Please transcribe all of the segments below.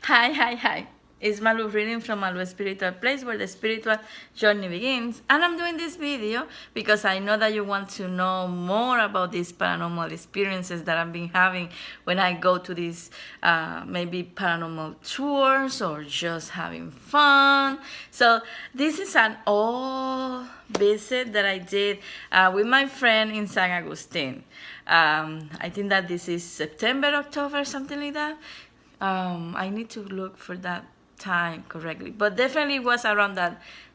Hi. It's Malu reading from Malu Spiritual Place where the spiritual journey begins. And I'm doing this video because I know that you want to know more about these paranormal experiences that I've been having when I go to these maybe paranormal tours or just having fun. So this is an old visit that I did with my friend in San Augustine. I think that this is September, October, something like that. I need to look for that time correctly, but definitely was around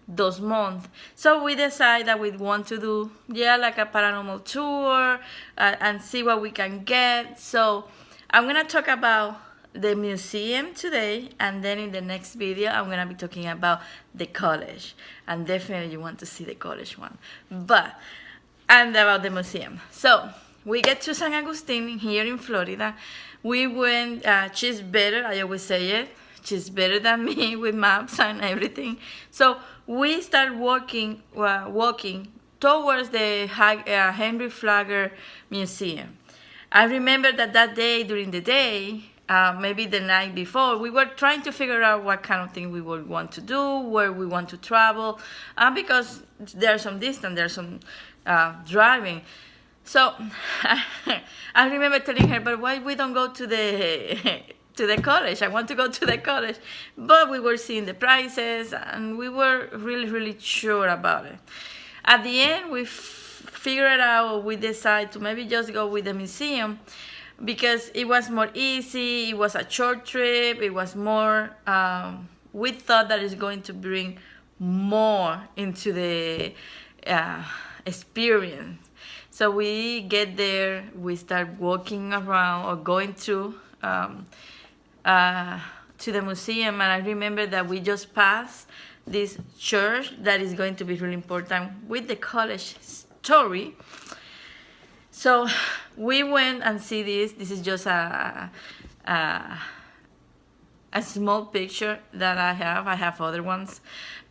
those months. So we decided that we want to do like a paranormal tour and see what we can get. So I'm gonna talk about the museum today, and then in the next video I'm gonna be talking about the college, and definitely you want to see the college one, and about the museum. So we get to San Agustin here in Florida. We went, she's better, I always say it. She's better than me with maps and everything. So we start walking towards the Henry Flagler Museum. I remember that day, during the day, maybe the night before, we were trying to figure out what kind of thing we would want to do, where we want to travel, because there's some distance, there's some driving. So I remember telling her, but why we don't go to the to the college? I want to go to the college. But we were seeing the prices and we were really sure about it. At the end, we figured out, we decided to maybe just go with the museum because it was more easy, it was a short trip, it was more, we thought that it's going to bring more into the experience. So we get there, we start walking around or going through to the museum, and I remember that we just passed this church that is going to be really important with the college story. So we went and see this. This is just a small picture that I have. I have other ones,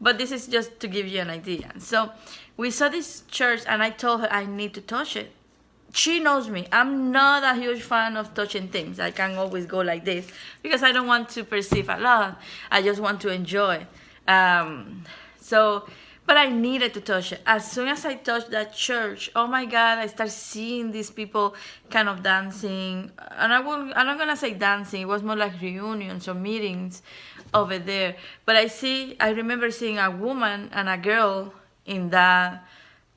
but this is just to give you an idea. So we saw this church and I told her I need to touch it. She knows me. I'm not a huge fan of touching things. I can always go like this because I don't want to perceive a lot. I just want to enjoy. But I needed to touch it. As soon as I touched that church, oh my God, I start seeing these people kind of dancing. And I'm not gonna say dancing, it was more like reunions or meetings over there. But I remember seeing a woman and a girl in that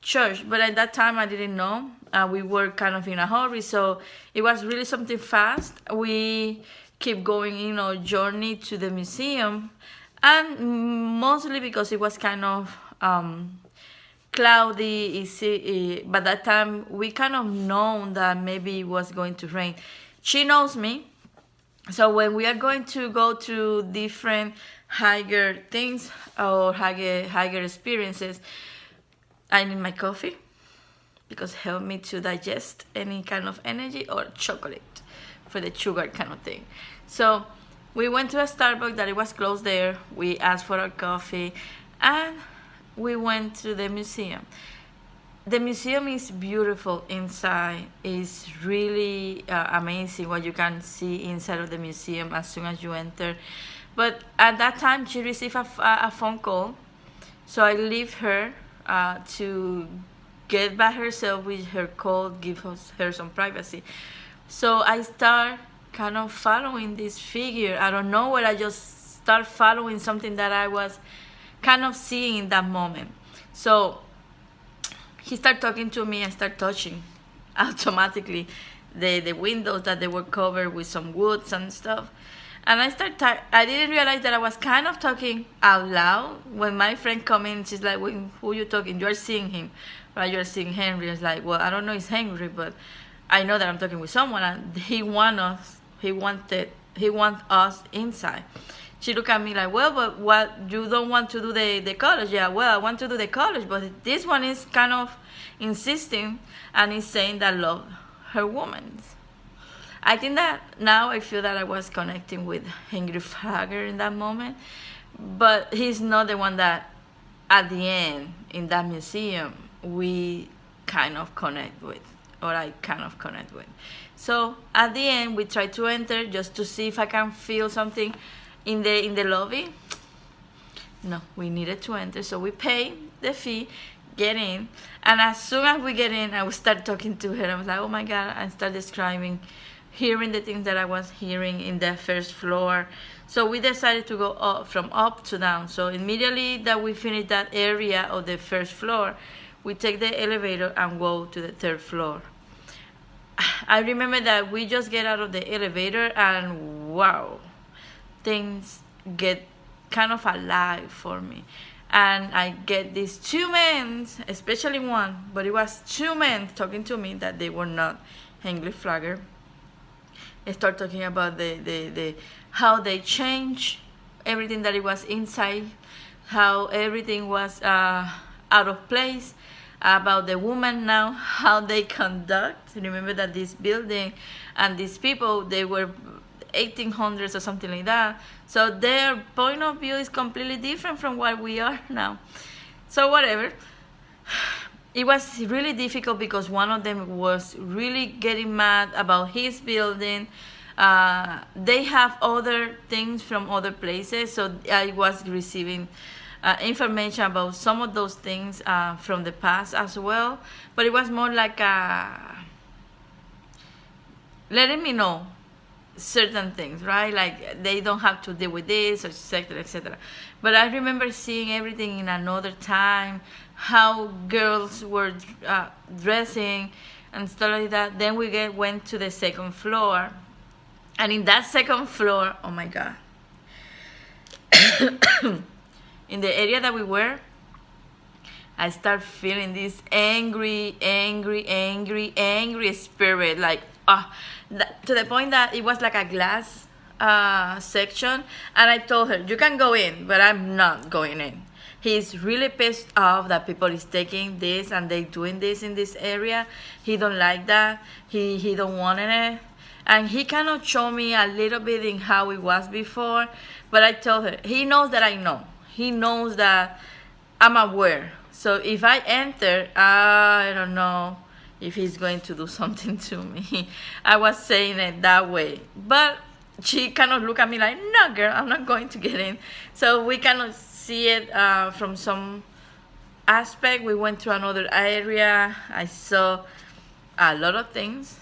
church. But at that time I didn't know. We were kind of in a hurry, so it was really something fast. We keep going in our journey to the museum, and mostly because it was kind of cloudy, but that time we kind of known that maybe it was going to rain. She knows me, so when we are going to go through different higher things or higher experiences, I need my coffee because it help me to digest any kind of energy, or chocolate for the sugar kind of thing. So we went to a Starbucks that it was closed there. We asked for our coffee and we went to the museum. The museum is beautiful inside. It's really amazing what you can see inside of the museum as soon as you enter. But at that time, she received a phone call. So I leave her to get by herself with her call, give her some privacy. So I start kind of following this figure. I don't know where I just start following something that I was kind of seeing in that moment. So he started talking to me. I start touching automatically the windows that they were covered with some woods and stuff. And I didn't realize that I was kind of talking out loud. When my friend come in, she's like, well, who are you talking? You're seeing him, right? You're seeing Henry. It's like, well, I don't know it's Henry, but I know that I'm talking with someone, and he want us inside. She looked at me like, well, but what, you don't want to do the college? Yeah, well, I want to do the college, but this one is kind of insisting and is saying that love her woman. I think that now I feel that I was connecting with Henry Flagler in that moment, but he's not the one that at the end in that museum we kind of connect with, or I kind of connect with. So at the end we try to enter just to see if I can feel something, in the lobby. No, we needed to enter, so we pay the fee, get in, and as soon as we get in, I would start talking to her. I was like, oh my God, I start describing, hearing the things that I was hearing in the first floor. So we decided to go up, from up to down. So immediately that we finished that area of the first floor, we take the elevator and go to the third floor. I remember that we just get out of the elevator and wow, things get kind of alive for me. And I get these two men, especially one, but it was two men talking to me that they were not Henry Flagler. They start talking about the how they changed everything that it was inside, how everything was out of place, about the woman now, how they conduct. Remember that this building and these people, they were 1800s or something like that. So their point of view is completely different from what we are now. So whatever. It was really difficult because one of them was really getting mad about his building. They have other things from other places, so I was receiving information about some of those things from the past as well. But it was more like letting me know certain things, right? Like they don't have to deal with this, etc., etc. But I remember seeing everything in another time, how girls were dressing and stuff like that. Then we went to the second floor, and in that second floor, oh my God, in the area that we were, I start feeling this angry spirit, like to the point that it was like a glass section, and I told her, you can go in, but I'm not going in. He's really pissed off that people is taking this and they doing this in this area. He don't like that. He don't want it. And he kind of showed me a little bit in how it was before, but I told her, he knows that I know. He knows that I'm aware. So if I enter, I don't know if he's going to do something to me. I was saying it that way. But she kind of looked at me like, no, girl, I'm not going to get in. So we kind of see it from some aspect. We went to another area. I saw a lot of things.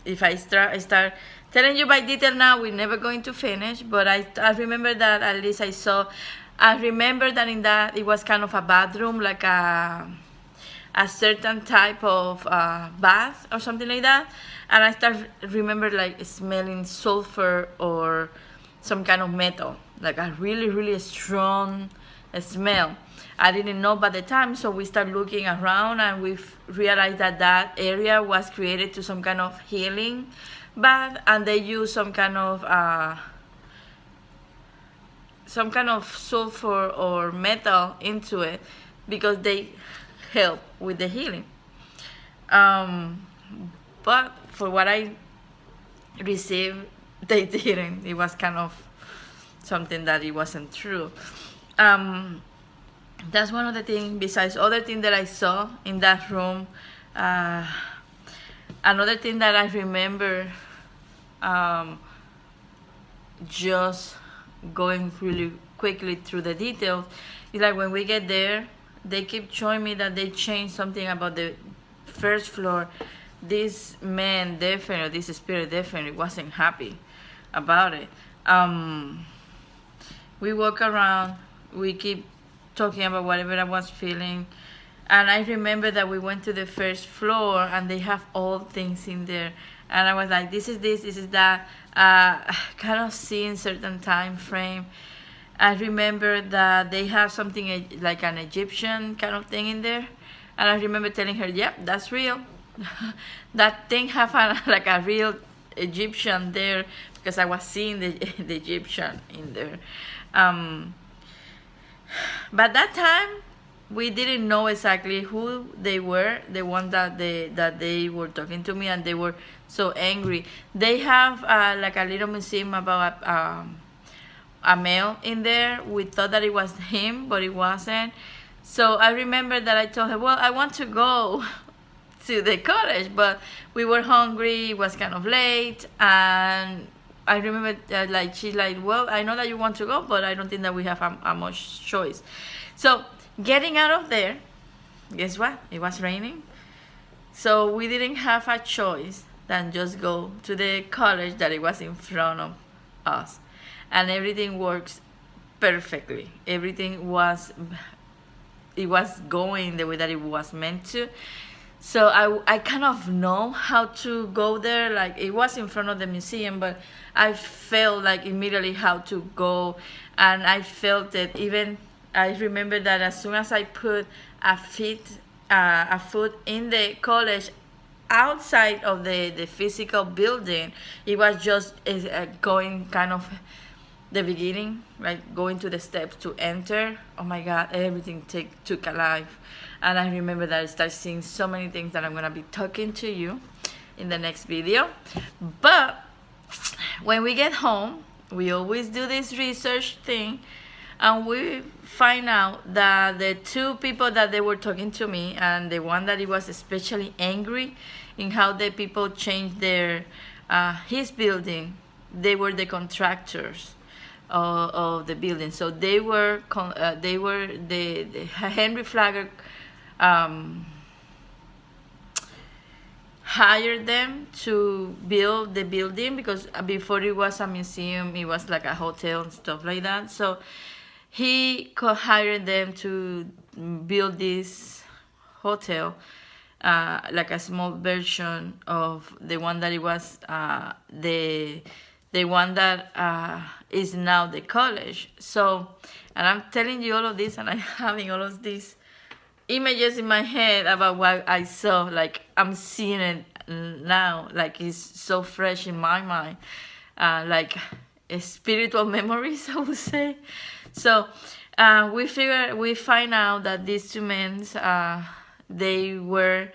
If I start telling you by detail now, we're never going to finish. But I remember that at least I remember that in that it was kind of a bathroom, like a certain type of bath or something like that. And I remember like smelling sulfur or some kind of metal, like a really strong smell. I didn't know by the time, so we start looking around and we realized that that area was created to some kind of healing bath, and they use some kind of sulfur or metal into it because they help with the healing. But for what I received, they didn't. It was kind of something that it wasn't true. That's one of the things. Besides other things that I saw in that room, another thing that I remember, just going really quickly through the details, is like when we get there, they keep showing me that they changed something about the first floor. This man definitely, this spirit definitely wasn't happy about it. We walk around, we keep talking about whatever I was feeling, and I remember that we went to the first floor and they have all things in there, and I was like, this is that, kind of seeing certain time frame. I remember that they have something like an Egyptian kind of thing in there, and I remember telling her, yep, that's real. That thing have like a real Egyptian there, because I was seeing the Egyptian in there. But that time we didn't know exactly who they were, the one that they were talking to me, and they were so angry. They have like a little museum about a male in there. We thought that it was him, but it wasn't. So I remember that I told her, well, I want to go to the college, but we were hungry, it was kind of late, and I remember like she's like, well, I know that you want to go, but I don't think that we have a much choice. So getting out of there, guess what? It was raining. So we didn't have a choice than just go to the college that it was in front of us. And everything works perfectly. Everything was, it was going the way that it was meant to. So I kind of know how to go there. Like, it was in front of the museum, but I felt like immediately how to go. And I felt it. Even I remember that as soon as I put a foot in the college, outside of the physical building, it was just going kind of the beginning, like going to the steps to enter. Oh my God, everything took a life. And I remember that I started seeing so many things that I'm gonna be talking to you in the next video. But when we get home, we always do this research thing, and we find out that the two people that they were talking to me, and the one that he was especially angry in how the people changed their his building, they were the contractors of the building. So they were the Henry Flagler hired them to build the building, because before it was a museum, it was like a hotel and stuff like that. So he hired them to build this hotel, like a small version of the one that it was the one that is now the college. So, and I'm telling you all of this, and I'm having all of these images in my head about what I saw. Like, I'm seeing it now, like it's so fresh in my mind, like spiritual memories, I would say. So we find out that these two men, they were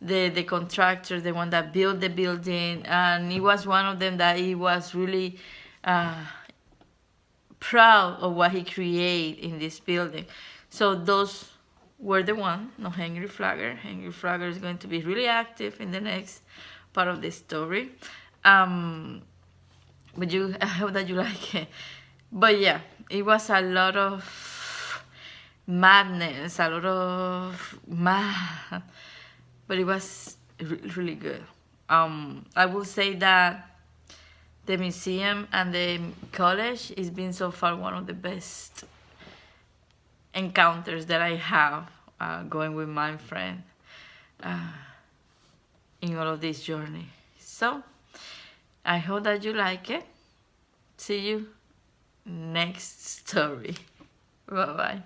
the contractor, the one that built the building, and he was one of them that he was really proud of what he created in this building. So those were the one, no Henry Flagler. Henry Flagler is going to be really active in the next part of the story. But I hope that you like it. But yeah, it was a lot of madness, a lot of mad, but it was really good. I will say that the museum and the college has been so far one of the best encounters that I have going with my friend in all of this journey. So I hope that you like it. See you next story. Bye bye.